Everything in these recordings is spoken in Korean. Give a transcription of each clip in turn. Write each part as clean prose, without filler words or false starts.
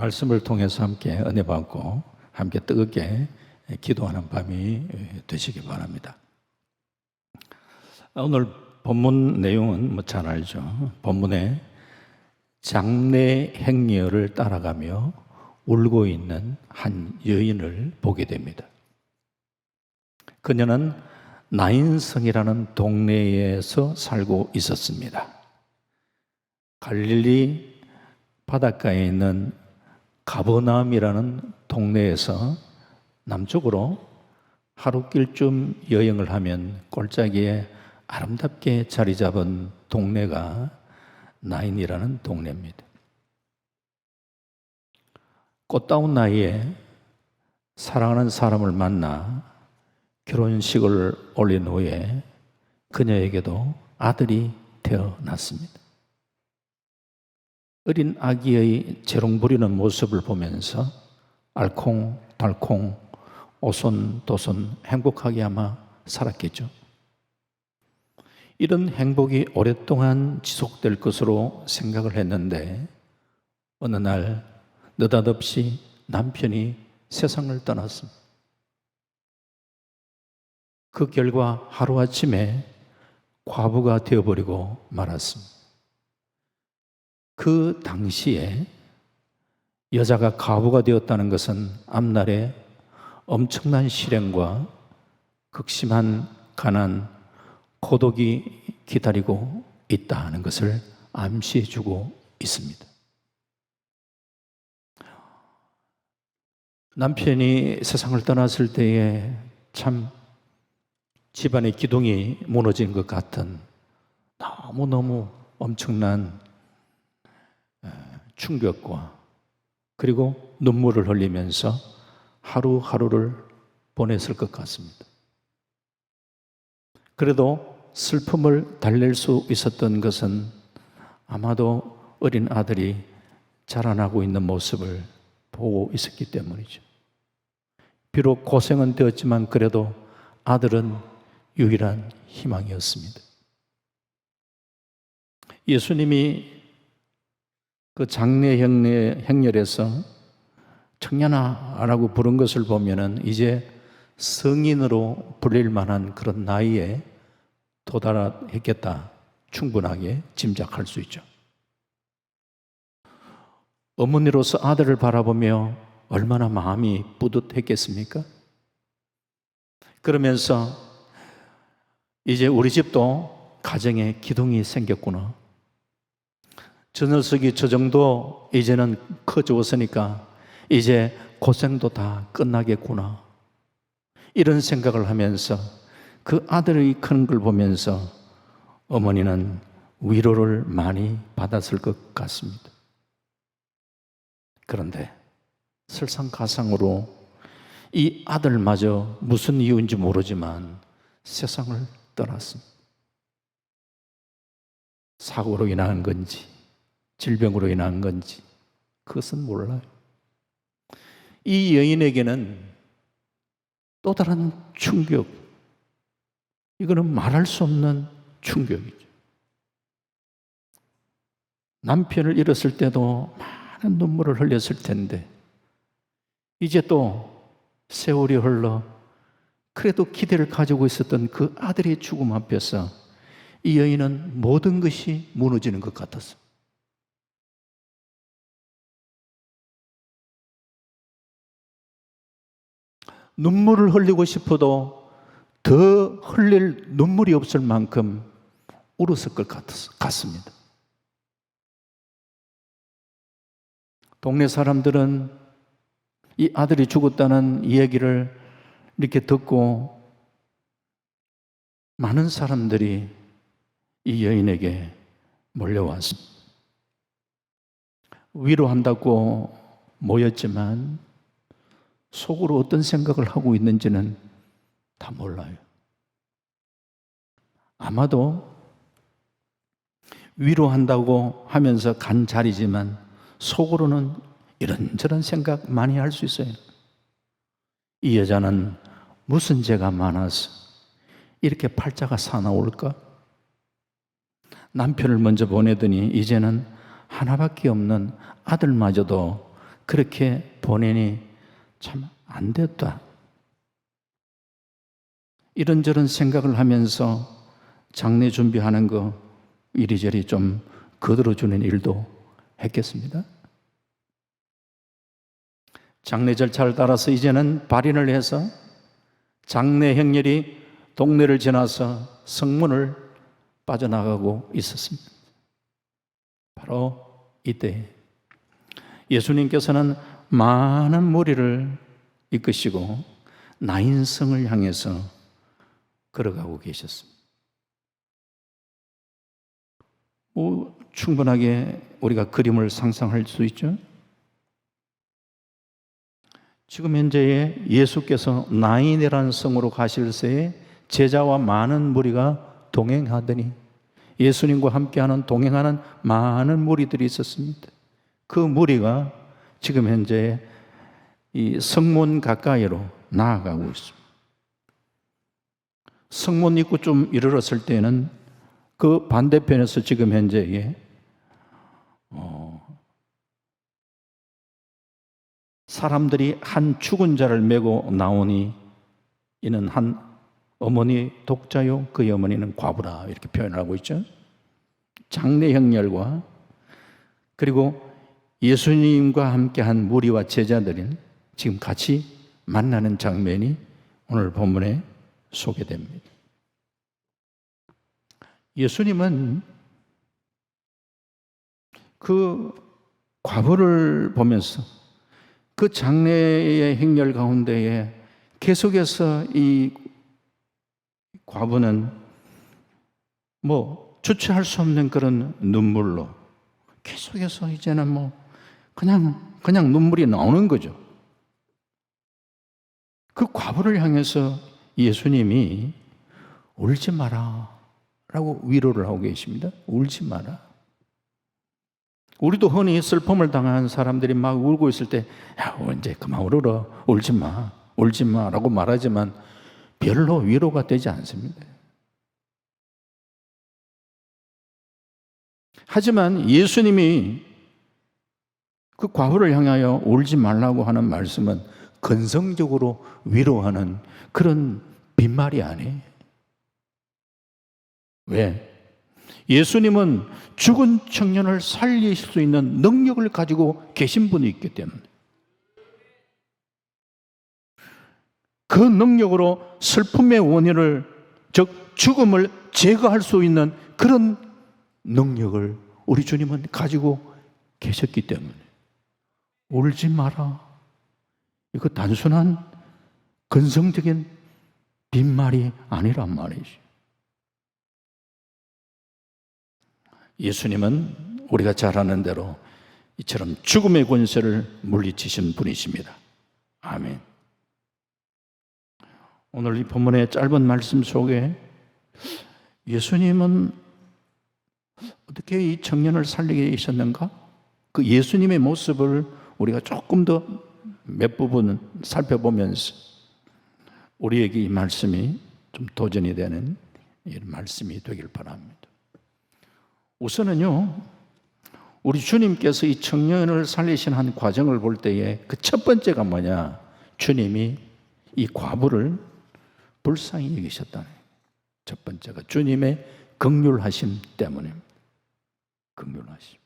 말씀을 통해서 함께 은혜 받고 함께 뜨겁게 기도하는 밤이 되시기 바랍니다. 오늘 본문 내용은 잘 알죠. 본문에 장례 행렬을 따라가며 울고 있는 한 여인을 보게 됩니다. 그녀는 나인성이라는 동네에서 살고 있었습니다. 갈릴리 바닷가에 있는 가버나움이라는 동네에서 남쪽으로 하루길쯤 여행을 하면 골짜기에 아름답게 자리 잡은 동네가 나인이라는 동네입니다. 꽃다운 나이에 사랑하는 사람을 만나 결혼식을 올린 후에 그녀에게도 아들이 태어났습니다. 어린 아기의 재롱 부리는 모습을 보면서 알콩달콩 오손도손 행복하게 아마 살았겠죠. 이런 행복이 오랫동안 지속될 것으로 생각을 했는데 어느 날 느닷없이 남편이 세상을 떠났습니다. 그 결과 하루아침에 과부가 되어버리고 말았습니다. 그 당시에 여자가 과부가 되었다는 것은 앞날에 엄청난 실행과 극심한 가난, 고독이 기다리고 있다는 것을 암시해주고 있습니다. 남편이 세상을 떠났을 때에 참 집안의 기둥이 무너진 것 같은 너무너무 엄청난 충격과 그리고 눈물을 흘리면서 하루하루를 보냈을 것 같습니다. 그래도 슬픔을 달랠 수 있었던 것은 아마도 어린 아들이 자라나고 있는 모습을 보고 있었기 때문이죠. 비록 고생은 되었지만 그래도 아들은 유일한 희망이었습니다. 예수님이 그 장례 행렬에서 청년아라고 부른 것을 보면은 이제 성인으로 불릴 만한 그런 나이에 도달했겠다 충분하게 짐작할 수 있죠. 어머니로서 아들을 바라보며 얼마나 마음이 뿌듯했겠습니까? 그러면서 이제 우리 집도 가정에 기둥이 생겼구나. 저 녀석이 저 정도 이제는 커졌으니까 이제 고생도 다 끝나겠구나. 이런 생각을 하면서 그 아들이 크는 걸 보면서 어머니는 위로를 많이 받았을 것 같습니다. 그런데 설상가상으로 이 아들마저 무슨 이유인지 모르지만 세상을 떠났습니다. 사고로 인한 건지 질병으로 인한 건지 그것은 몰라요. 이 여인에게는 또 다른 충격, 이거는 말할 수 없는 충격이죠. 남편을 잃었을 때도 많은 눈물을 흘렸을 텐데 이제 또 세월이 흘러 그래도 기대를 가지고 있었던 그 아들의 죽음 앞에서 이 여인은 모든 것이 무너지는 것 같았어요. 눈물을 흘리고 싶어도 더 흘릴 눈물이 없을 만큼 울었을 것 같습니다. 동네 사람들은 이 아들이 죽었다는 이야기를 이렇게 듣고 많은 사람들이 이 여인에게 몰려왔습니다. 위로한다고 모였지만 속으로 어떤 생각을 하고 있는지는 다 몰라요. 아마도 위로한다고 하면서 간 자리지만 속으로는 이런저런 생각 많이 할 수 있어요. 이 여자는 무슨 죄가 많아서 이렇게 팔자가 사나울까? 남편을 먼저 보내더니 이제는 하나밖에 없는 아들마저도 그렇게 보내니 참 안 됐다. 이런저런 생각을 하면서 장례 준비하는 거 이리저리 좀 거들어주는 일도 했겠습니다. 장례 절차를 따라서 이제는 발인을 해서 장례 행렬이 동네를 지나서 성문을 빠져나가고 있었습니다. 바로 이때 예수님께서는 많은 무리를 이끄시고 나인성을 향해서 걸어가고 계셨습니다. 충분하게 우리가 그림을 상상할 수 있죠. 지금 현재 예수께서 나인이라는 성으로 가실 새에 제자와 많은 무리가 동행하더니 예수님과 함께하는 동행하는 많은 무리들이 있었습니다. 그 무리가 지금 현재 이 성문 가까이로 나아가고 있습니다. 성문 입구 좀 이르렀을 때는 그 반대편에서 지금 현재 사람들이 한 죽은 자를 메고 나오니 이는 한 어머니 독자요 그의 어머니는 과부라 이렇게 표현하고 있죠. 장례 행렬과 그리고 예수님과 함께한 무리와 제자들은 지금 같이 만나는 장면이 오늘 본문에 소개됩니다. 예수님은 그 과부를 보면서 그 장례의 행렬 가운데에 계속해서 이 과부는 주체할 수 없는 그런 눈물로 계속해서 이제는 그냥 눈물이 나오는 거죠. 그 과부를 향해서 예수님이 울지 마라 라고 위로를 하고 계십니다. 울지 마라. 우리도 흔히 슬픔을 당한 사람들이 막 울고 있을 때 이제 그만 울어라, 울지 마 라고 말하지만 별로 위로가 되지 않습니다. 하지만 예수님이 그 과부를 향하여 울지 말라고 하는 말씀은 근성적으로 위로하는 그런 빈말이 아니에요. 왜? 예수님은 죽은 청년을 살릴 수 있는 능력을 가지고 계신 분이 있기 때문에 그 능력으로 슬픔의 원인을 즉 죽음을 제거할 수 있는 그런 능력을 우리 주님은 가지고 계셨기 때문에 울지 마라. 이거 단순한 근성적인 빈말이 아니란 말이죠. 예수님은 우리가 잘 아는 대로 이처럼 죽음의 권세를 물리치신 분이십니다. 아멘. 오늘 이 본문의 짧은 말씀 속에 예수님은 어떻게 이 청년을 살리게 하셨는가? 그 예수님의 모습을 우리가 조금 더 몇 부분 살펴보면서 우리에게 이 말씀이 좀 도전이 되는 이런 말씀이 되길 바랍니다. 우선은요, 우리 주님께서 이 청년을 살리신 한 과정을 볼 때에 그 첫 번째가 뭐냐? 주님이 이 과부를 불쌍히 여기셨다는 첫 번째가 주님의 긍휼하심 때문입니다. 긍휼하심.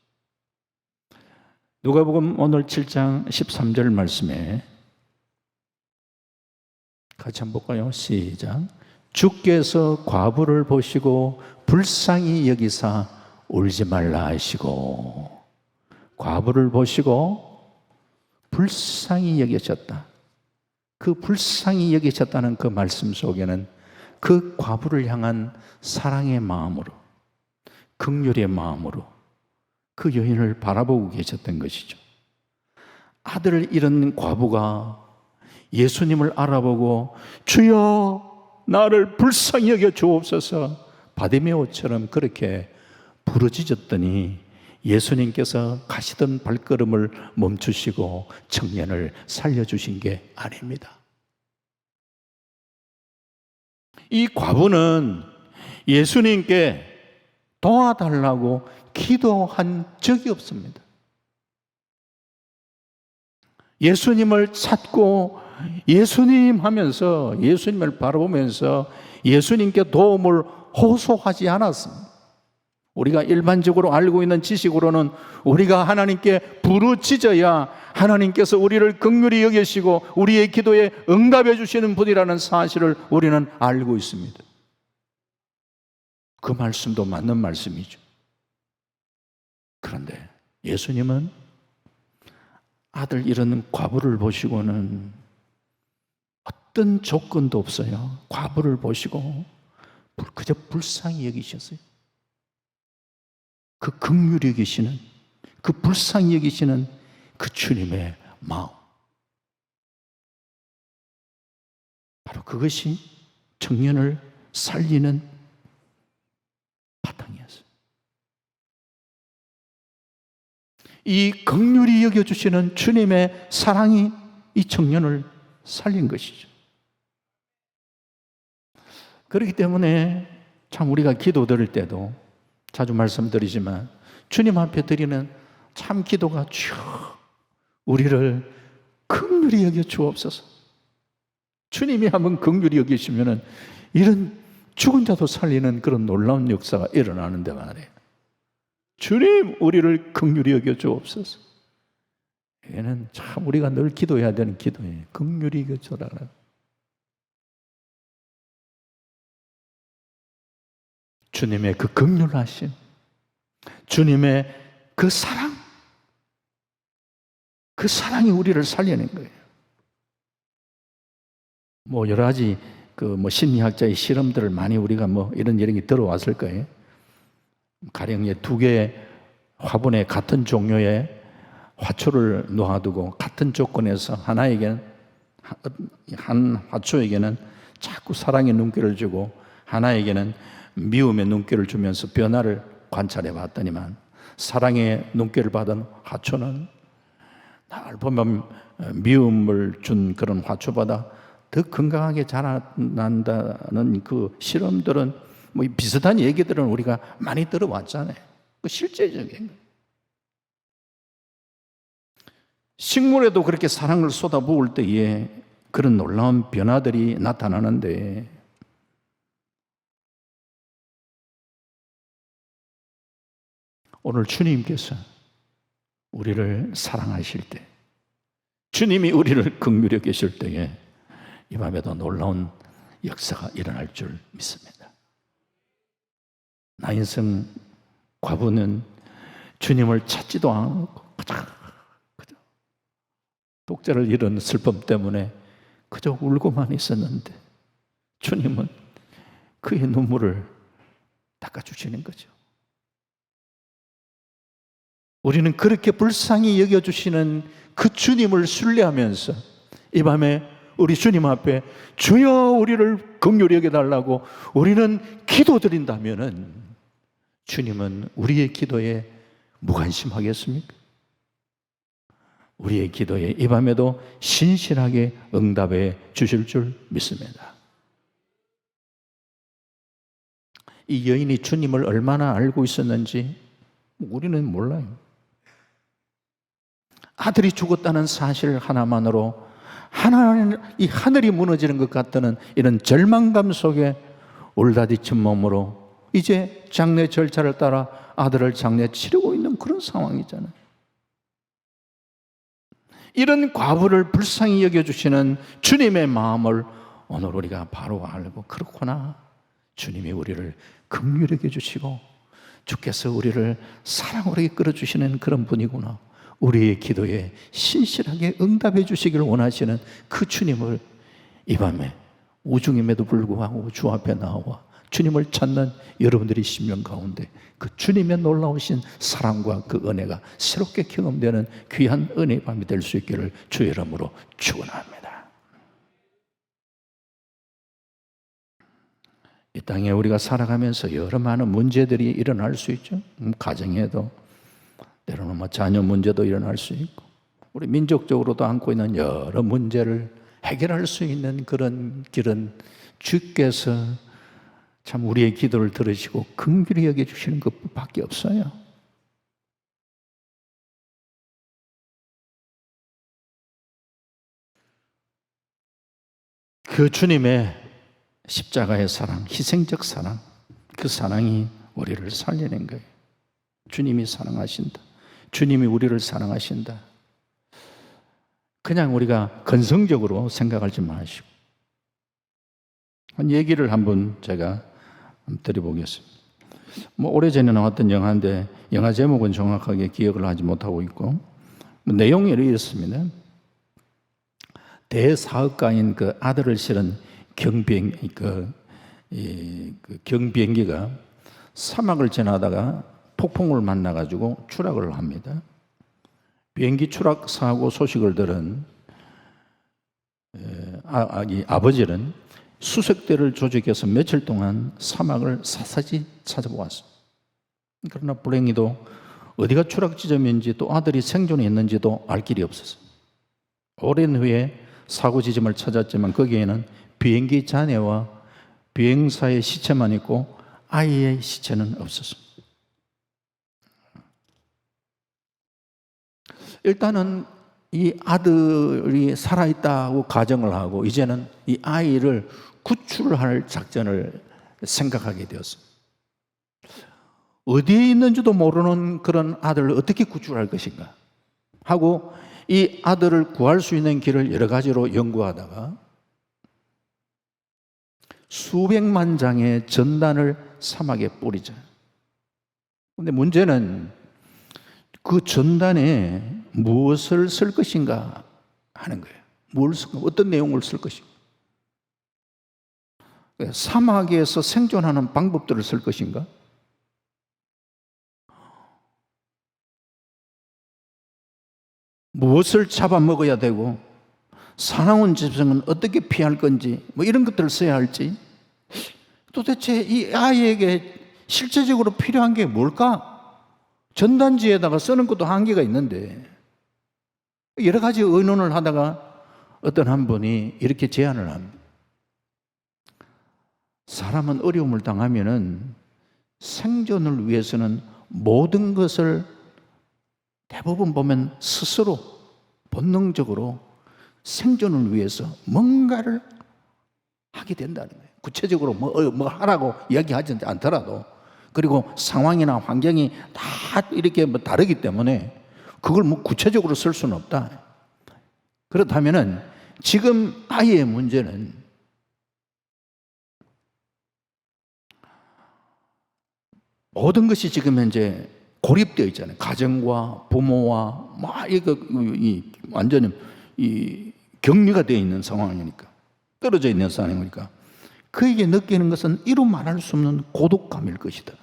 누가복음 오늘 7장 13절 말씀에 같이 한번 볼까요? 시작. 주께서 과부를 보시고 불쌍히 여기사 울지 말라 하시고, 과부를 보시고 불쌍히 여기셨다. 그 불쌍히 여기셨다는 그 말씀 속에는 그 과부를 향한 사랑의 마음으로, 긍휼의 마음으로 그 여인을 바라보고 계셨던 것이죠. 아들을 잃은 과부가 예수님을 알아보고 주여 나를 불쌍히 여겨 주옵소서 바디메오처럼 그렇게 부르짖었더니 예수님께서 가시던 발걸음을 멈추시고 청년을 살려주신 게 아닙니다. 이 과부는 예수님께 도와달라고 기도한 적이 없습니다. 예수님을 찾고 예수님 하면서 예수님을 바라보면서 예수님께 도움을 호소하지 않았습니다. 우리가 일반적으로 알고 있는 지식으로는 우리가 하나님께 부르짖어야 하나님께서 우리를 긍휼히 여기시고 우리의 기도에 응답해 주시는 분이라는 사실을 우리는 알고 있습니다. 그 말씀도 맞는 말씀이죠. 그런데 예수님은 아들 잃은 과부를 보시고는 어떤 조건도 없어요. 과부를 보시고 그저 불쌍히 여기셨어요. 그 긍휼히 여기시는, 그 불쌍히 여기시는 그 주님의 마음, 바로 그것이 청년을 살리는 바탕이었어요. 이 긍휼히 여겨주시는 주님의 사랑이 이 청년을 살린 것이죠. 그렇기 때문에 참 우리가 기도 드릴 때도 자주 말씀드리지만 주님 앞에 드리는 참 기도가 주여 우리를 긍휼히 여겨 주옵소서. 주님이 한번 긍휼히 여기시면은 이런 죽은 자도 살리는 그런 놀라운 역사가 일어나는데 말이에요. 주님 우리를 긍휼히 여겨 주옵소서. 이게는 참 우리가 늘 기도해야 되는 기도예요. 긍휼히 여겨 주라. 주님의 그 긍휼하심, 주님의 그 사랑, 그 사랑이 우리를 살려낸 거예요. 뭐 여러 가지 심리학자의 실험들을 많이 우리가 이런 얘기 들어왔을 거예요. 가령 2개의 화분에 같은 종류의 화초를 놓아두고 같은 조건에서 한 화초에게는 자꾸 사랑의 눈길을 주고 하나에게는 미움의 눈길을 주면서 변화를 관찰해 봤더니만 사랑의 눈길을 받은 화초는 날 보면 미움을 준 그런 화초보다 더 건강하게 자란다는 그 실험들은 비슷한 얘기들은 우리가 많이 들어왔잖아요. 그 실제적인 거예요. 식물에도 그렇게 사랑을 쏟아부을 때에 그런 놀라운 변화들이 나타나는데 오늘 주님께서 우리를 사랑하실 때, 주님이 우리를 긍휼히 여기실 때에 이 밤에도 놀라운 역사가 일어날 줄 믿습니다. 나인성 과부는 주님을 찾지도 않고 그저 독자를 잃은 슬픔 때문에 그저 울고만 있었는데 주님은 그의 눈물을 닦아주시는 거죠. 우리는 그렇게 불쌍히 여겨주시는 그 주님을 신뢰하면서 이 밤에 우리 주님 앞에 주여 우리를 긍휼히 여겨달라고 우리는 기도드린다면은 주님은 우리의 기도에 무관심하겠습니까? 우리의 기도에 이 밤에도 신실하게 응답해 주실 줄 믿습니다. 이 여인이 주님을 얼마나 알고 있었는지 우리는 몰라요. 아들이 죽었다는 사실 하나만으로 이 하늘이 무너지는 것 같다는 이런 절망감 속에 울다디친 몸으로 이제 장례 절차를 따라 아들을 장례 치르고 있는 그런 상황이잖아요. 이런 과부를 불쌍히 여겨주시는 주님의 마음을 오늘 우리가 바로 알고 그렇구나. 주님이 우리를 긍휼히 여겨주시고 주께서 우리를 사랑으로 이끌어주시는 그런 분이구나. 우리의 기도에 신실하게 응답해 주시기를 원하시는 그 주님을 이 밤에 우중임에도 불구하고 주 앞에 나와 주님을 찾는 여러분들의 심령 가운데 그 주님의 놀라우신 사랑과 그 은혜가 새롭게 경험되는 귀한 은혜의 밤이 될 수 있기를 주의 이름으로 축원합니다. 이 땅에 우리가 살아가면서 여러 많은 문제들이 일어날 수 있죠. 가정에도 때로는 자녀 문제도 일어날 수 있고 우리 민족적으로도 안고 있는 여러 문제를 해결할 수 있는 그런 길은 주께서 참 우리의 기도를 들으시고 긍휼히 여겨주시는 것밖에 없어요. 그 주님의 십자가의 사랑, 희생적 사랑, 그 사랑이 우리를 살려낸 거예요. 주님이 사랑하신다. 주님이 우리를 사랑하신다. 그냥 우리가 건성적으로 생각하지 마시고 한 얘기를 한번 제가 드려보겠습니다. 오래전에 나왔던 영화인데 영화 제목은 정확하게 기억을 하지 못하고 있고 내용이 이렇습니다. 대사업가인 그 아들을 실은 경비행기가 사막을 지나다가 폭풍을 만나가지고 추락을 합니다. 비행기 추락 사고 소식을 들은 아버지는 수색대를 조직해서 며칠 동안 사막을 샅샅이 찾아보았어요. 그러나 불행히도 어디가 추락 지점인지 또 아들이 생존해 있는지도 알 길이 없었어요. 오랜 후에 사고 지점을 찾았지만 거기에는 비행기 잔해와 비행사의 시체만 있고 아이의 시체는 없었습니다. 일단은 이 아들이 살아있다고 가정을 하고 이제는 이 아이를 구출할 작전을 생각하게 되었습니다. 어디에 있는지도 모르는 그런 아들을 어떻게 구출할 것인가 하고 이 아들을 구할 수 있는 길을 여러 가지로 연구하다가 수백만 장의 전단을 사막에 뿌리죠. 그런데 문제는 그 전단에 무엇을 쓸 것인가 하는 거예요. 어떤 내용을 쓸 것인가. 사막에서 생존하는 방법들을 쓸 것인가. 무엇을 잡아먹어야 되고 사나운 짐승은 어떻게 피할 건지 이런 것들을 써야 할지 도대체 이 아이에게 실제적으로 필요한 게 뭘까? 전단지에다가 쓰는 것도 한계가 있는데 여러 가지 의논을 하다가 어떤 한 분이 이렇게 제안을 합니다. 사람은 어려움을 당하면은 생존을 위해서는 모든 것을 대부분 보면 스스로 본능적으로 생존을 위해서 뭔가를 하게 된다는 거예요. 구체적으로 뭐 하라고 이야기하지 않더라도 그리고 상황이나 환경이 다 이렇게 다르기 때문에 그걸 구체적으로 쓸 수는 없다. 그렇다면은 지금 아이의 문제는 모든 것이 지금 현재 고립되어 있잖아요. 가정과 부모와 완전히 격리가 되어 있는 상황이니까, 떨어져 있는 상황이니까 그에게 느끼는 것은 이루 말할 수 없는 고독감일 것이다.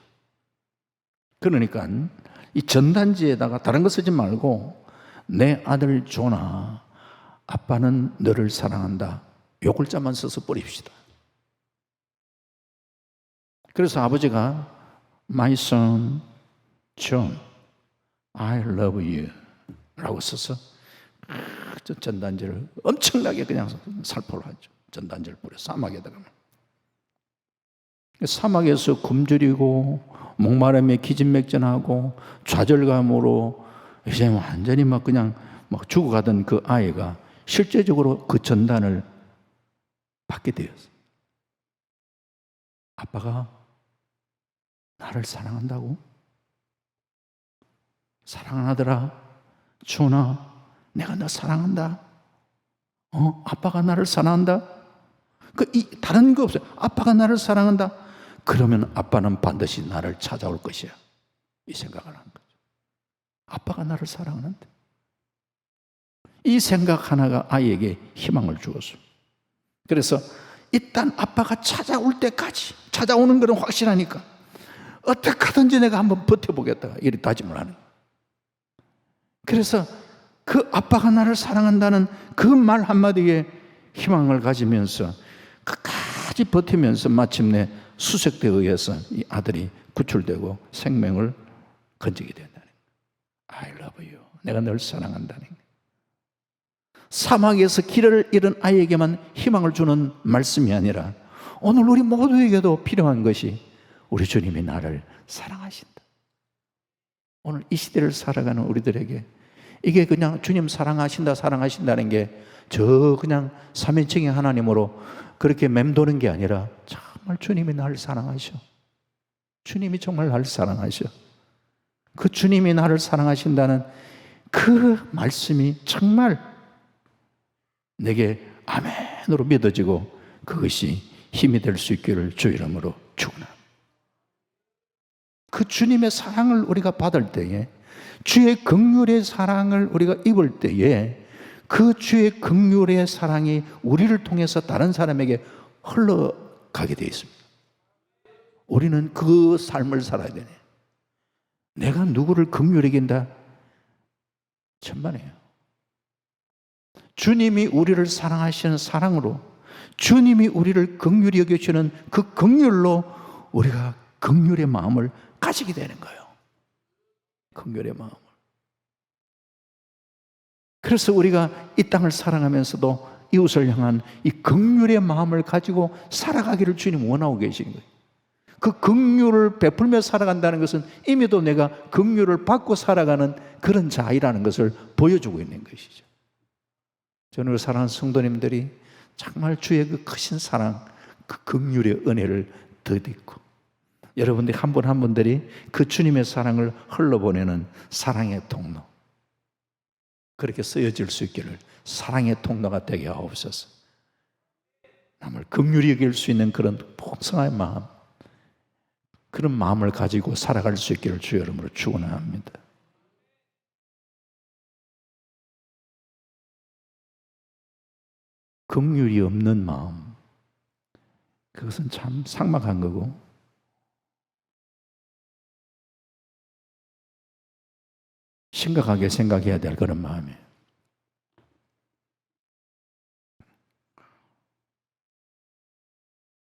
그러니까 이 전단지에다가 다른 거 쓰지 말고 내 아들 조나 아빠는 너를 사랑한다 요 글자만 써서 버립시다. 그래서 아버지가 My son John, I love you 라고 써서 전단지를 엄청나게 그냥 살포를 하죠. 전단지를 뿌려 사막에다가. 사막에서 굶주리고 목마름에 기진맥진하고 좌절감으로 이제 완전히 그냥 죽어가던 그 아이가 실제적으로 그 전단을 받게 되었어요. 아빠가 나를 사랑한다고? 사랑하더라. 준아, 내가 너 사랑한다. 아빠가 나를 사랑한다. 다른 거 없어요. 아빠가 나를 사랑한다. 그러면 아빠는 반드시 나를 찾아올 것이야. 이 생각을 하는 거죠. 아빠가 나를 사랑하는데. 이 생각 하나가 아이에게 희망을 주었어요. 그래서 일단 아빠가 찾아올 때까지, 찾아오는 것은 확실하니까 어떻게 하든지 내가 한번 버텨보겠다 이렇게 다짐을 하는 거예요. 그래서 그 아빠가 나를 사랑한다는 그 말 한마디에 희망을 가지면서 끝까지 버티면서 마침내 수색대에 의해서 이 아들이 구출되고 생명을 건지게 된다는 거예요. I love you. 내가 널 사랑한다는 거예요. 사막에서 길을 잃은 아이에게만 희망을 주는 말씀이 아니라 오늘 우리 모두에게도 필요한 것이 우리 주님이 나를 사랑하신다. 오늘 이 시대를 살아가는 우리들에게 이게 그냥 주님 사랑하신다는 게 저 그냥 삼위일체의 하나님으로 그렇게 맴도는 게 아니라 정말 주님이 나를 사랑하셔. 주님이 정말 나를 사랑하셔. 그 주님이 나를 사랑하신다는 그 말씀이 정말 내게 아멘으로 믿어지고 그것이 힘이 될 수 있기를 주 이름으로 축원합니다. 그 주님의 사랑을 우리가 받을 때에, 주의 긍휼의 사랑을 우리가 입을 때에 그 주의 긍휼의 사랑이 우리를 통해서 다른 사람에게 흘러가게 되어 있습니다. 우리는 그 삶을 살아야 되네. 내가 누구를 긍휼히 여긴다? 천만에요. 주님이 우리를 사랑하시는 사랑으로, 주님이 우리를 긍휼히 여기시는 그 긍휼로 우리가 긍휼의 마음을 가지게 되는 거예요. 긍휼의 마음을. 그래서 우리가 이 땅을 사랑하면서도 이웃을 향한 이 긍휼의 마음을 가지고 살아가기를 주님 원하고 계시는 거예요. 그 긍휼을 베풀며 살아간다는 것은 이미도 내가 긍휼을 받고 살아가는 그런 자이라는 것을 보여주고 있는 것이죠. 저는 사랑하는 성도님들이 정말 주의 그 크신 사랑, 그 긍휼의 은혜를 덧입고 여러분들이 한 분 한 분들이 그 주님의 사랑을 흘러보내는 사랑의 통로, 그렇게 쓰여질 수 있기를 사랑의 통로가 되게 하옵소서. 남을 긍휼히 여길 수 있는 그런 풍성한 마음, 그런 마음을 가지고 살아갈 수 있기를 주 이름으로 축원합니다. 긍휼이 없는 마음, 그것은 참 삭막한 거고 심각하게 생각해야 될 그런 마음이에요.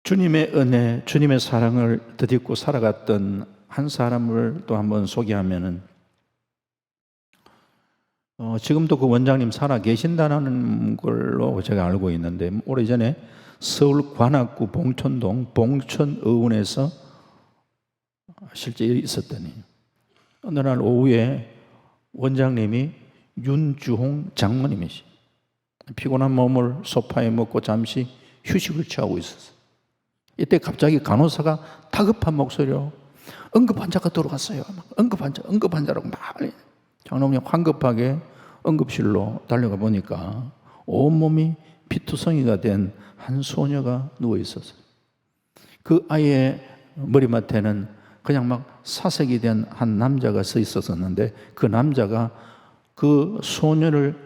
주님의 은혜, 주님의 사랑을 덧입고 살아갔던 한 사람을 또 한번 소개하면은, 지금도 그 원장님 살아 계신다는 걸로 제가 알고 있는데, 오래전에 서울 관악구 봉천동 봉천의원에서 실제 있었더니 어느 날 오후에 원장님이 윤주홍 장모님이시, 피곤한 몸을 소파에 먹고 잠시 휴식을 취하고 있었어요. 이때 갑자기 간호사가 다급한 목소리로 응급환자가 들어왔어요. 응급환자라고 막 장로님이 황급하게 응급실로 달려가 보니까 온몸이 피투성이가 된 한 소녀가 누워 있었어요. 그 아이의 머리맡에는 그냥 막 사색이 된 한 남자가 서 있었는데, 그 남자가 그 소녀를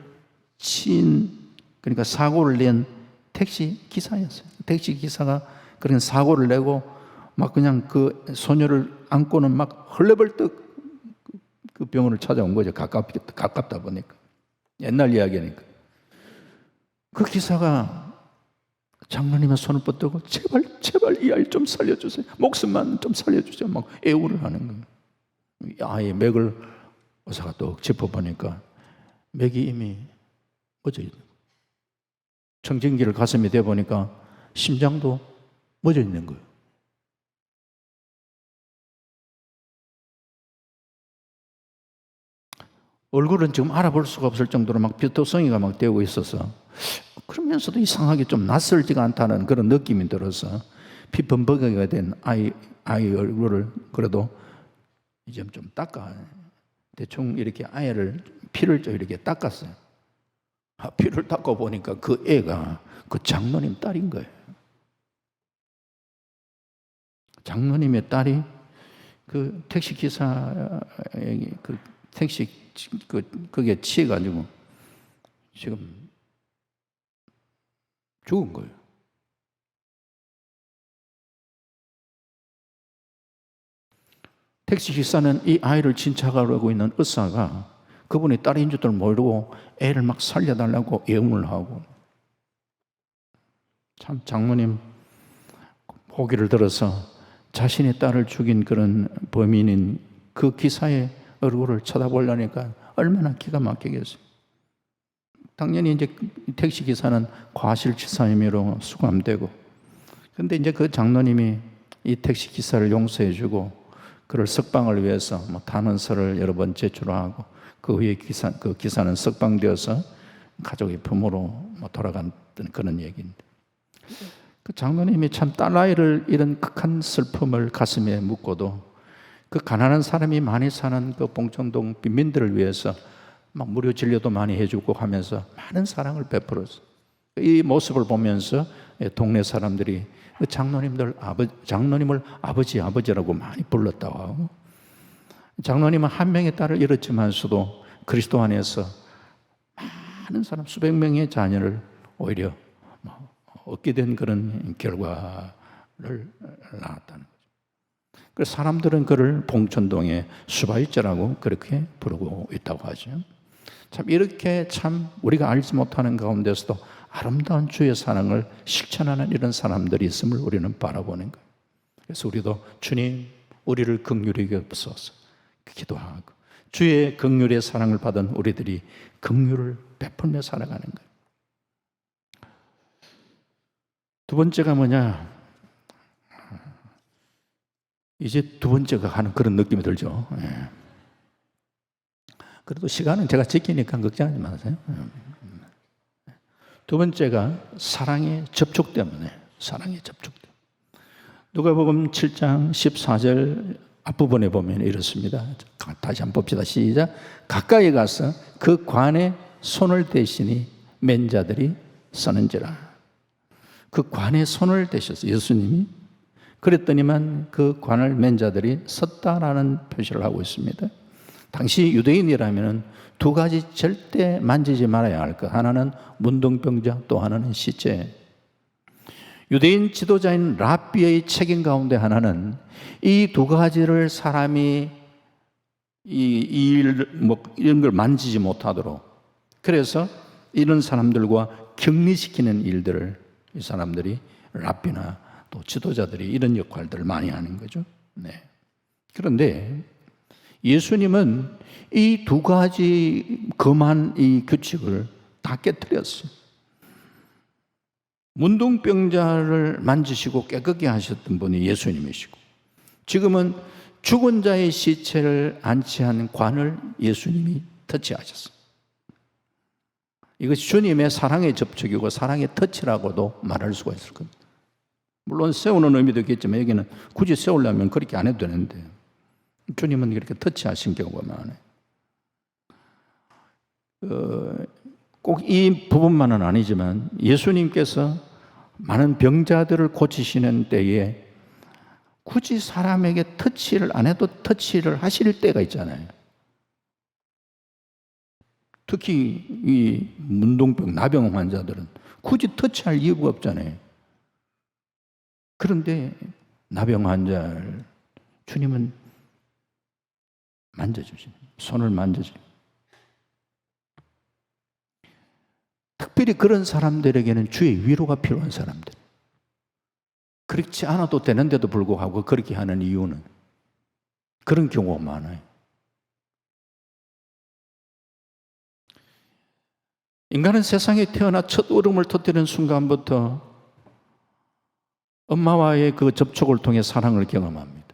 그러니까 사고를 낸 택시 기사였어요. 택시 기사가 그런 사고를 내고 막 그냥 그 소녀를 안고는 막 헐레벌떡 그 병원을 찾아온 거죠. 가깝다 보니까. 옛날 이야기니까. 그 기사가 장로님의 손을 뻗들고 제발 이 아이 좀 살려주세요. 목숨만 좀 살려주세요. 막 애우를 하는 거예요. 아이의 맥을 의사가 또 짚어보니까 맥이 이미 멎어 있는 거예요. 청진기를 가슴에 대보니까 심장도 멎어 있는 거예요. 얼굴은 지금 알아볼 수가 없을 정도로 막 피투성이가 막 되고 있어서, 그러면서도 이상하게 좀 낯설지가 않다는 그런 느낌이 들어서 피범벅이가 된 아이 얼굴을 그래도 이제 좀 닦아, 대충 이렇게 아이를 피를 좀 이렇게 닦았어요. 피를 닦아 보니까 그 애가 그 장로님 딸인 거예요. 장로님의 딸이 그 택시 기사에게 그 택시 그게 취해가지고 지금 죽은 거예요. 택시 기사는 이 아이를 진찰하고 있는 의사가 그분이 딸인 줄도 모르고 애를 막 살려달라고 애움을 하고, 참 장모님 고개를 들어서 자신의 딸을 죽인 그런 범인인 그 기사의 얼굴을 쳐다보려니까 얼마나 기가 막히겠어요. 당연히 이제 택시 기사는 과실치사 혐의로 수감되고, 근데 이제 그 장로님이 이 택시 기사를 용서해주고 그를 석방을 위해서 뭐 탄원서를 여러 번 제출하고 그 후에 그 기사는 석방되어서 가족의 품으로 돌아갔던 그런 얘기인데, 그 장로님이 참 딸아이를 이런 극한 슬픔을 가슴에 묻고도 그 가난한 사람이 많이 사는 그 봉천동 빈민들을 위해서 막 무료 진료도 많이 해주고 하면서 많은 사랑을 베풀었어. 이 모습을 보면서 동네 사람들이 그 장로님을 아버지라고 많이 불렀다고 하고, 장로님은 한 명의 딸을 잃었지만서도 그리스도 안에서 많은 사람, 수백 명의 자녀를 오히려 얻게 된 그런 결과를 낳았다는 거죠. 그래서 사람들은 그를 봉천동의 수바이자라고 그렇게 부르고 있다고 하죠. 참 이렇게 참 우리가 알지 못하는 가운데서도 아름다운 주의 사랑을 실천하는 이런 사람들이 있음을 우리는 바라보는 거예요. 그래서 우리도 주님, 우리를 긍휼히 여기소서 기도하고 주의 긍휼의 사랑을 받은 우리들이 긍휼을 베풀며 살아가는 거예요. 두 번째가 뭐냐? 이제 두 번째가 가는 그런 느낌이 들죠. 그래도 시간은 제가 지키니까 걱정하지 마세요. 두 번째가 사랑의 접촉 때문에, 사랑의 접촉 때문에. 누가복음 7장 14절 앞부분에 보면 이렇습니다. 다시 한번 봅시다. 시작. 가까이 가서 그 관에 손을 대시니 맨 자들이 서는지라. 그 관에 손을 대셨어요. 예수님이. 그랬더니만 그 관을 맨 자들이 섰다라는 표시를 하고 있습니다. 당시 유대인이라면 두 가지 절대 만지지 말아야 할 것. 하나는 문둥병자, 또 하나는 시체. 유대인 지도자인 랍비의 책임 가운데 하나는 이 두 가지를 사람이 이런 걸 만지지 못하도록, 그래서 이런 사람들과 격리시키는 일들을 이 사람들이, 랍비나 또 지도자들이 이런 역할들을 많이 하는 거죠. 네. 그런데 예수님은 이 두 가지 금한 이 규칙을 다 깨뜨렸어요. 문둥병자를 만지시고 깨끗게 하셨던 분이 예수님이시고, 지금은 죽은 자의 시체를 안치한 관을 예수님이 터치하셨어요. 이것이 주님의 사랑의 접촉이고 사랑의 터치라고도 말할 수가 있을 겁니다. 물론 세우는 의미도 있겠지만 여기는 굳이 세우려면 그렇게 안 해도 되는데 주님은 이렇게 터치하신 경우가 많아요. 꼭 이 부분만은 아니지만 예수님께서 많은 병자들을 고치시는 때에 굳이 사람에게 터치를 안 해도 터치를 하실 때가 있잖아요. 특히 이 문둥병, 나병 환자들은 굳이 터치할 이유가 없잖아요. 그런데 나병 환자를 주님은 만져주십니다. 손을 만져줍니다. 특별히 그런 사람들에게는 주의 위로가 필요한 사람들. 그렇지 않아도 되는데도 불구하고 그렇게 하는 이유는 그런 경우가 많아요. 인간은 세상에 태어나 첫 울음을 터뜨리는 순간부터 엄마와의 그 접촉을 통해 사랑을 경험합니다.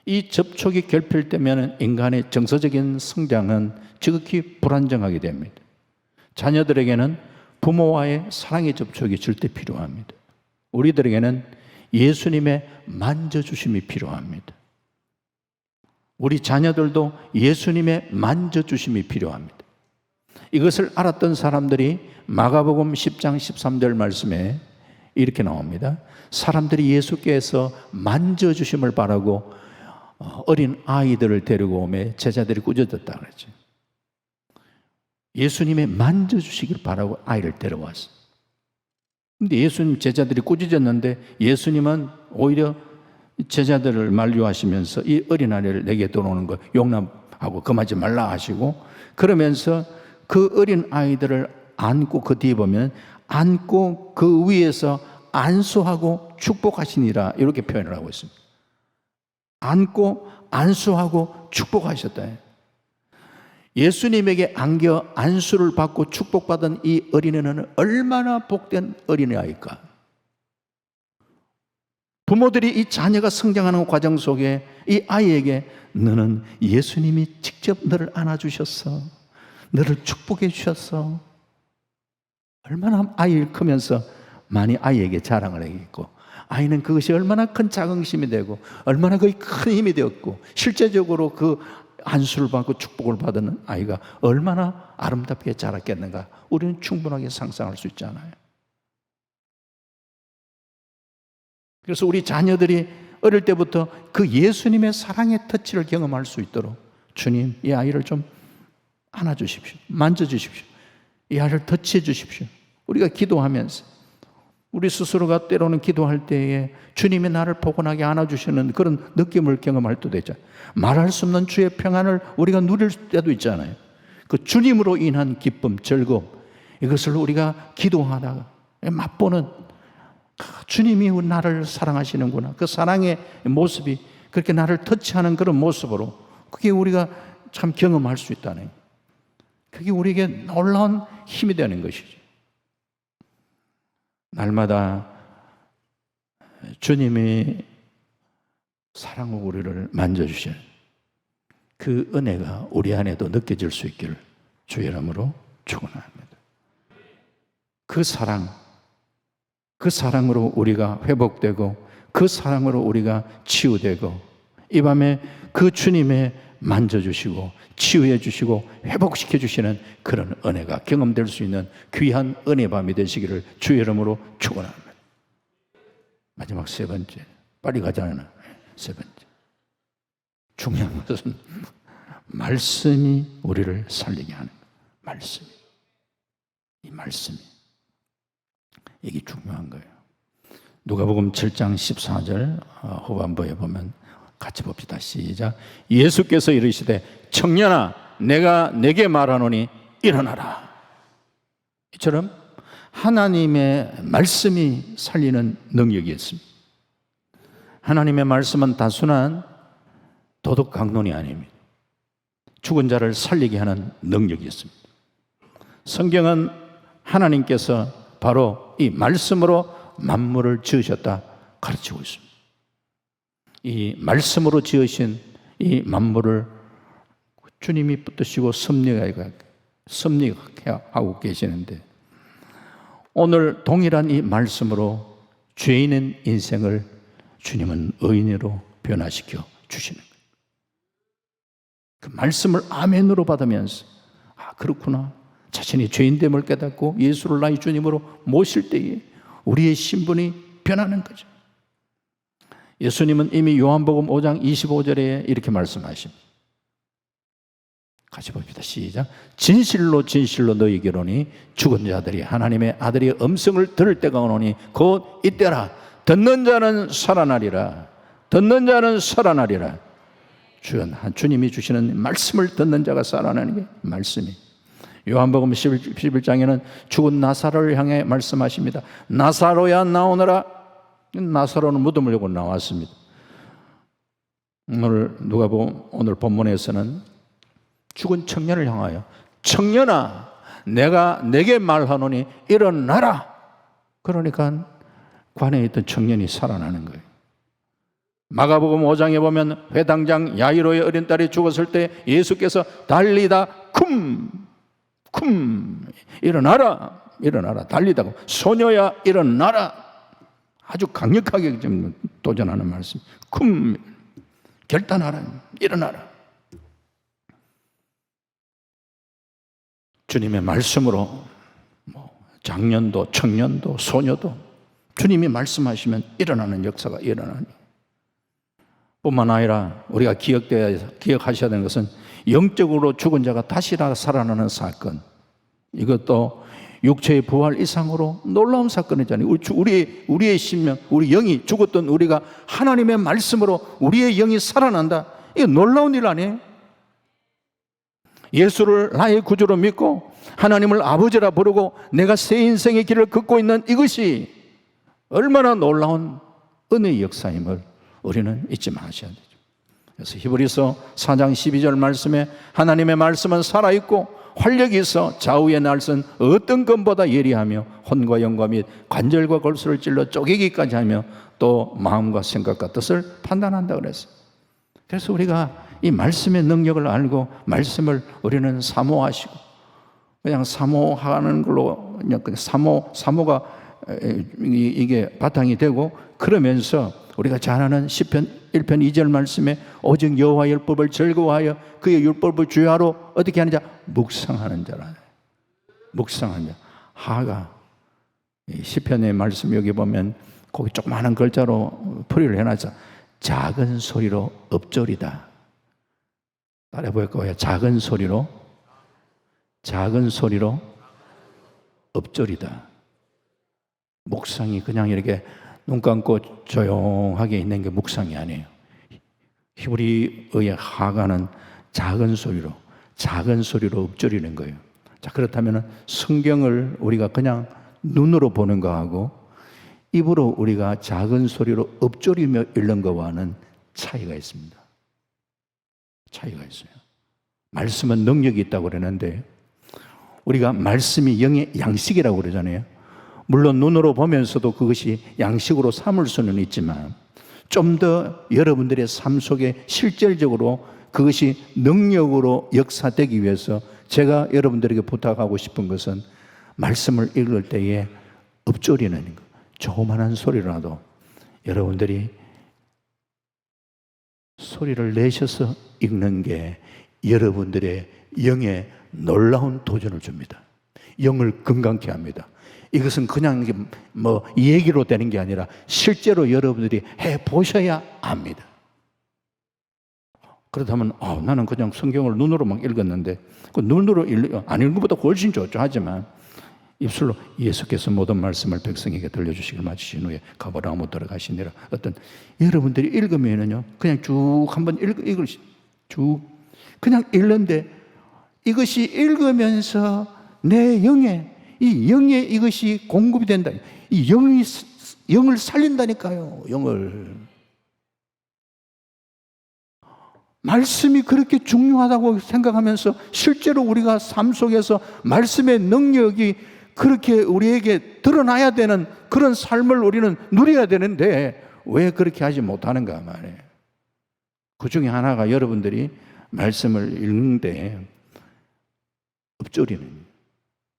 이 접촉이 결핍되면 인간의 정서적인 성장은 지극히 불안정하게 됩니다. 자녀들에게는 부모와의 사랑의 접촉이 절대 필요합니다. 우리들에게는 예수님의 만져주심이 필요합니다. 우리 자녀들도 예수님의 만져주심이 필요합니다. 이것을 알았던 사람들이 마가복음 10장 13절 말씀에 이렇게 나옵니다. 사람들이 예수께서 만져주심을 바라고 어린 아이들을 데리고 오매 제자들이 꾸짖었다 그랬죠. 예수님의 만져주시길 바라고 아이를 데려왔어요. 근데 예수님 제자들이 꾸짖었는데 예수님은 오히려 제자들을 만류하시면서 이 어린아이를 내게 들어오는 거 용납하고 금하지 말라 하시고, 그러면서 그 어린 아이들을 안고, 그 뒤에 보면 안고 그 위에서 안수하고 축복하시니라 이렇게 표현을 하고 있습니다. 안고 안수하고 축복하셨다. 예수님에게 안겨 안수를 받고 축복받은 이 어린애는 얼마나 복된 어린아이일까. 부모들이 이 자녀가 성장하는 과정 속에 이 아이에게 너는 예수님이 직접 너를 안아주셨어. 너를 축복해 주셨어. 얼마나 아이를 크면서 많이 아이에게 자랑을 하겠고, 아이는 그것이 얼마나 큰 자긍심이 되고 얼마나 그게 큰 힘이 되었고, 실제적으로 그 안수를 받고 축복을 받는 아이가 얼마나 아름답게 자랐겠는가, 우리는 충분하게 상상할 수 있잖아요. 그래서 우리 자녀들이 어릴 때부터 그 예수님의 사랑의 터치를 경험할 수 있도록 주님, 이 아이를 좀 안아주십시오. 만져주십시오. 이 아이를 터치해 주십시오. 우리가 기도하면서 우리 스스로가 때로는 기도할 때에 주님이 나를 포근하게 안아주시는 그런 느낌을 경험할 때도 있잖아요. 말할 수 없는 주의 평안을 우리가 누릴 때도 있잖아요. 그 주님으로 인한 기쁨, 즐거움, 이것을 우리가 기도하다가 맛보는, 주님이 나를 사랑하시는구나, 그 사랑의 모습이 그렇게 나를 터치하는 그런 모습으로, 그게 우리가 참 경험할 수 있다는, 그게 우리에게 놀라운 힘이 되는 것이죠. 날마다 주님이 사랑으로 우리를 만져주실 그 은혜가 우리 안에도 느껴질 수 있기를 주의 이름으로 축원합니다. 그 사랑으로 우리가 회복되고, 그 사랑으로 우리가 치유되고, 이 밤에 그 주님의 만져주시고 치유해 주시고 회복시켜 주시는 그런 은혜가 경험될 수 있는 귀한 은혜 밤이 되시기를 주의 이름으로 축원합니다. 마지막 세 번째, 빨리 가잖아요. 세 번째, 중요한 것은 말씀이 우리를 살리게 하는 거예요. 이 말씀이, 이게 중요한 거예요. 누가복음 7장 14절 후반부에 보면 같이 봅시다. 시작. 예수께서 이르시되 청년아 내가 내게 말하노니 일어나라. 이처럼 하나님의 말씀이 살리는 능력이 있습니다. 하나님의 말씀은 단순한 도덕 강론이 아닙니다. 죽은 자를 살리게 하는 능력이 있습니다. 성경은 하나님께서 바로 이 말씀으로 만물을 지으셨다 가르치고 있습니다. 이 말씀으로 지으신 이 만물을 주님이 붙드시고 섭리하고 계시는데, 오늘 동일한 이 말씀으로 죄인의 인생을 주님은 의인으로 변화시켜 주시는 거예요. 그 말씀을 아멘으로 받으면서, 아 그렇구나, 자신이 죄인됨을 깨닫고 예수를 나의 주님으로 모실 때에 우리의 신분이 변하는 거죠. 예수님은 이미 요한복음 5장 25절에 이렇게 말씀하십니다. 같이 봅시다. 시작. 진실로 진실로 너희에게 이르노니 죽은 자들이 하나님의 아들의 음성을 들을 때가 오노니 곧 이때라. 듣는 자는 살아나리라. 듣는 자는 살아나리라. 주님이 주시는 말씀을 듣는 자가 살아나는 게 말씀이. 요한복음 11장에는 죽은 나사로를 향해 말씀하십니다. 나사로야 나오너라. 나사로는 무덤을 열고 나왔습니다. 오늘 본문에서는 죽은 청년을 향하여 청년아 내가 내게 말하노니 일어나라. 그러니까 관에 있던 청년이 살아나는 거예요. 마가복음 5장에 보면 회당장 야이로의 어린 딸이 죽었을 때 예수께서 달리다 쿰 일어나라 달리다 소녀야 일어나라. 아주 강력하게 좀 도전하는 말씀. 쿰 결단하라. 일어나라. 주님의 말씀으로 장년도 청년도 소녀도 주님이 말씀하시면 일어나는 역사가 일어나니, 뿐만 아니라 우리가 기억하셔야 되는 것은 영적으로 죽은 자가 다시 살아나는 사건, 이것도 육체의 부활 이상으로 놀라운 사건이잖아요. 우리의 신명, 우리 영이 죽었던 우리가 하나님의 말씀으로 우리의 영이 살아난다. 이게 놀라운 일 아니에요? 예수를 나의 구주로 믿고 하나님을 아버지라 부르고 내가 새 인생의 길을 걷고 있는 이것이 얼마나 놀라운 은혜의 역사임을 우리는 잊지 마셔야 되죠. 그래서 히브리서 4장 12절 말씀에 하나님의 말씀은 살아있고 활력이 있어 좌우의 날선 어떤 검보다 예리하며 혼과 영과 및 관절과 골수를 찔러 쪼개기까지 하며 또 마음과 생각과 뜻을 판단한다 그랬어요. 그래서 우리가 이 말씀의 능력을 알고 말씀을 우리는 사모하시고 그냥 사모하는 걸로 그냥 사모가 이게 바탕이 되고 그러면서 우리가 잘 아는 시편 1편 2절 말씀에 오직 여호와의 율법을 즐거워하여 그의 율법을 주야로 어떻게 하는 자? 묵상하는 자라. 묵상하는 자. 하가 시편의 말씀 여기 보면 거기 조그마한 글자로 풀이를 해놨죠. 작은 소리로 읊조리다. 따라해볼 거예요. 작은 소리로 읊조리다. 묵상이 그냥 이렇게 눈 감고 조용하게 있는 게 묵상이 아니에요. 히브리어의 하가는 작은 소리로 읊조리는 거예요. 자, 그렇다면 성경을 우리가 그냥 눈으로 보는 거하고 입으로 우리가 작은 소리로 읊조리며 읽는 것과는 차이가 있습니다. 차이가 있어요. 말씀은 능력이 있다고 그러는데 우리가 말씀이 영의 양식이라고 그러잖아요. 물론 눈으로 보면서도 그것이 양식으로 삼을 수는 있지만 좀 더 여러분들의 삶 속에 실질적으로 그것이 능력으로 역사되기 위해서 제가 여러분들에게 부탁하고 싶은 것은 말씀을 읽을 때에 읊조리는 것, 조그만한 소리라도 여러분들이 소리를 내셔서 읽는 게 여러분들의 영에 놀라운 도전을 줍니다. 영을 건강케 합니다. 이것은 그냥 뭐 얘기로 되는 게 아니라 실제로 여러분들이 해보셔야 압니다. 그렇다면 나는 그냥 성경을 눈으로만 읽었는데 그 눈으로 안 읽는 것보다 훨씬 좋죠. 하지만 입술로 예수께서 모든 말씀을 백성에게 들려주시길 마치신 후에 가버나움으로 들어가시니라. 어떤 여러분들이 읽으면은요 그냥 쭉 한번 쭉 그냥 읽는데 이것이 읽으면서 내 영에 이 영에 이것이 공급이 된다. 이 영을 살린다니까요. 영을. 말씀이 그렇게 중요하다고 생각하면서 실제로 우리가 삶 속에서 말씀의 능력이 그렇게 우리에게 드러나야 되는 그런 삶을 우리는 누려야 되는데 왜 그렇게 하지 못하는가 말이에요. 그 중에 하나가 여러분들이 말씀을 읽는데 읊조리는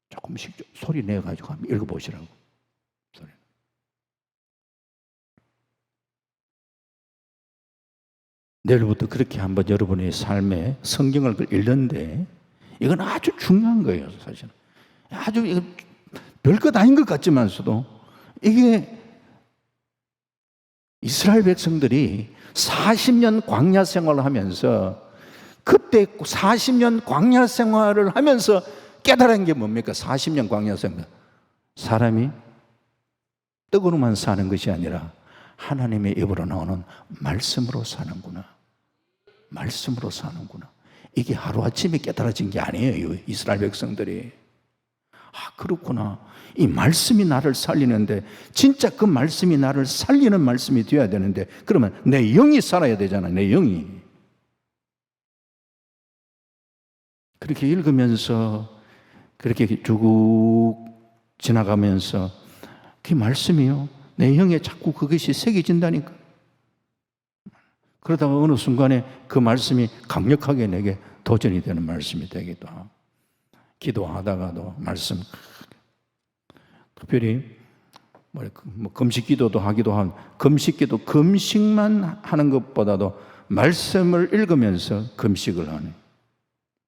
조금씩 소리 내가지고 한번 읽어보시라고. 소리. 내일부터 그렇게 한번 여러분의 삶에 성경을 읽는데 이건 아주 중요한 거예요, 사실은. 아주 별것 아닌 것 같지만서도 이게 이스라엘 백성들이 40년 광야 생활을 하면서 그때 40년 광야 생활을 하면서 깨달은 게 뭡니까? 40년 광야 생활. 사람이 떡으로만 사는 것이 아니라 하나님의 입으로 나오는 말씀으로 사는구나. 말씀으로 사는구나. 이게 하루아침에 깨달아진 게 아니에요. 이스라엘 백성들이. 그렇구나. 이 말씀이 나를 살리는데 진짜 그 말씀이 나를 살리는 말씀이 되어야 되는데 그러면 내 영이 살아야 되잖아. 내 영이. 그렇게 읽으면서 그렇게 쭉 지나가면서 그 말씀이요. 내 영에 자꾸 그것이 새겨진다니까. 그러다가 어느 순간에 그 말씀이 강력하게 내게 도전이 되는 말씀이 되기도 하고 기도하다가도 말씀 특별히 뭐 금식 기도도 하기도 하고 금식만 하는 것보다도 말씀을 읽으면서 금식을 하네.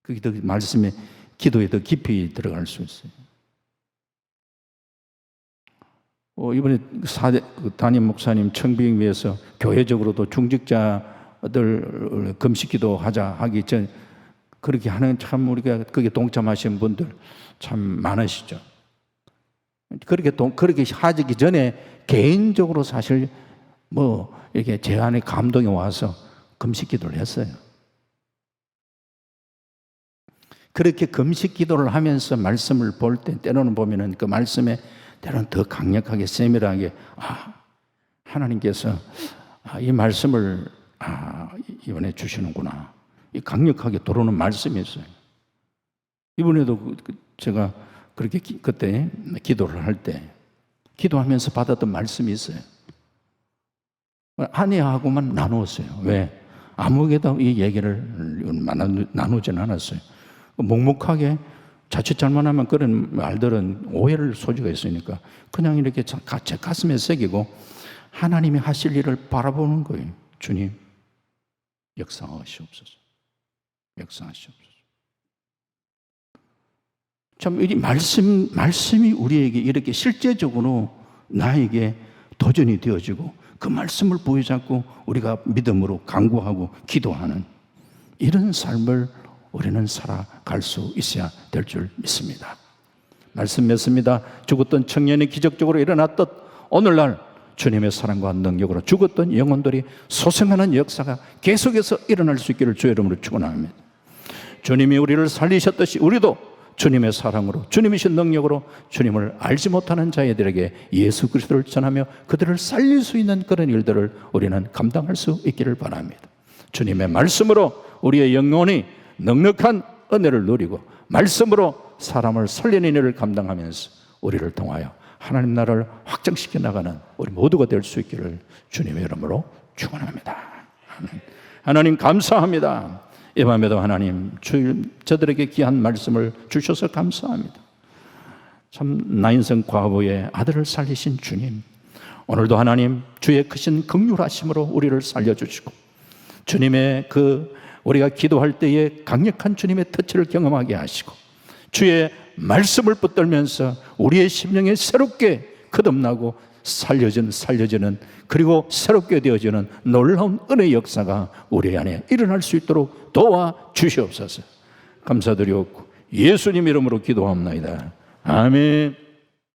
그게 더 말씀에 기도에 더 깊이 들어갈 수 있어요. 이번에 담임 목사님 청빙 위해서 교회적으로도 중직자들 금식기도 하자 하기 전 그렇게 하는 참 우리가 거기에 동참하신 분들 참 많으시죠. 그렇게 하기 전에 개인적으로 사실 뭐 이렇게 제 안에 감동이 와서 금식기도를 했어요. 그렇게 금식기도를 하면서 말씀을 볼 때 때로는 보면은 그 말씀에 때로는 더 강력하게 세밀하게 하나님께서 이 말씀을 이번에 주시는구나. 이 강력하게 들어오는 말씀이 있어요. 이번에도 제가 그렇게 그때 기도를 할 때 기도하면서 받았던 말씀이 있어요. 아내하고만 나누었어요. 왜? 아무에게도 이 얘기를 나누지는 않았어요. 묵묵하게 자칫 잘못하면 그런 말들은 오해를 소지가 있으니까 그냥 이렇게 제 가슴에 새기고 하나님이 하실 일을 바라보는 거예요. 주님, 역사하시옵소서. 역사하시옵소서. 참, 이 말씀이 우리에게 이렇게 실제적으로 나에게 도전이 되어지고 그 말씀을 부여잡고 우리가 믿음으로 간구하고 기도하는 이런 삶을 우리는 살아갈 수 있어야 될 줄 믿습니다. 말씀 맺습니다. 죽었던 청년이 기적적으로 일어났듯 오늘날 주님의 사랑과 능력으로 죽었던 영혼들이 소생하는 역사가 계속해서 일어날 수 있기를 주의 이름으로 축원합니다. 주님이 우리를 살리셨듯이 우리도 주님의 사랑으로 주님이신 능력으로 주님을 알지 못하는 자들에게 예수 그리스도를 전하며 그들을 살릴 수 있는 그런 일들을 우리는 감당할 수 있기를 바랍니다. 주님의 말씀으로 우리의 영혼이 넉넉한 은혜를 누리고 말씀으로 사람을 살리는 일을 감당하면서 우리를 통하여 하나님 나라를 확장시켜 나가는 우리 모두가 될 수 있기를 주님의 이름으로 축원합니다. 하나님 감사합니다. 이 밤에도 하나님 저들에게 귀한 말씀을 주셔서 감사합니다. 참 나인성 과부의 아들을 살리신 주님, 오늘도 하나님 주의 크신 긍휼하심으로 우리를 살려주시고 주님의 우리가 기도할 때에 강력한 주님의 터치를 경험하게 하시고 주의 말씀을 붙들면서 우리의 심령에 새롭게 거듭나고 살려지는 그리고 새롭게 되어지는 놀라운 은혜의 역사가 우리 안에 일어날 수 있도록 도와주시옵소서. 감사드리옵고 예수님 이름으로 기도합니다. 아멘.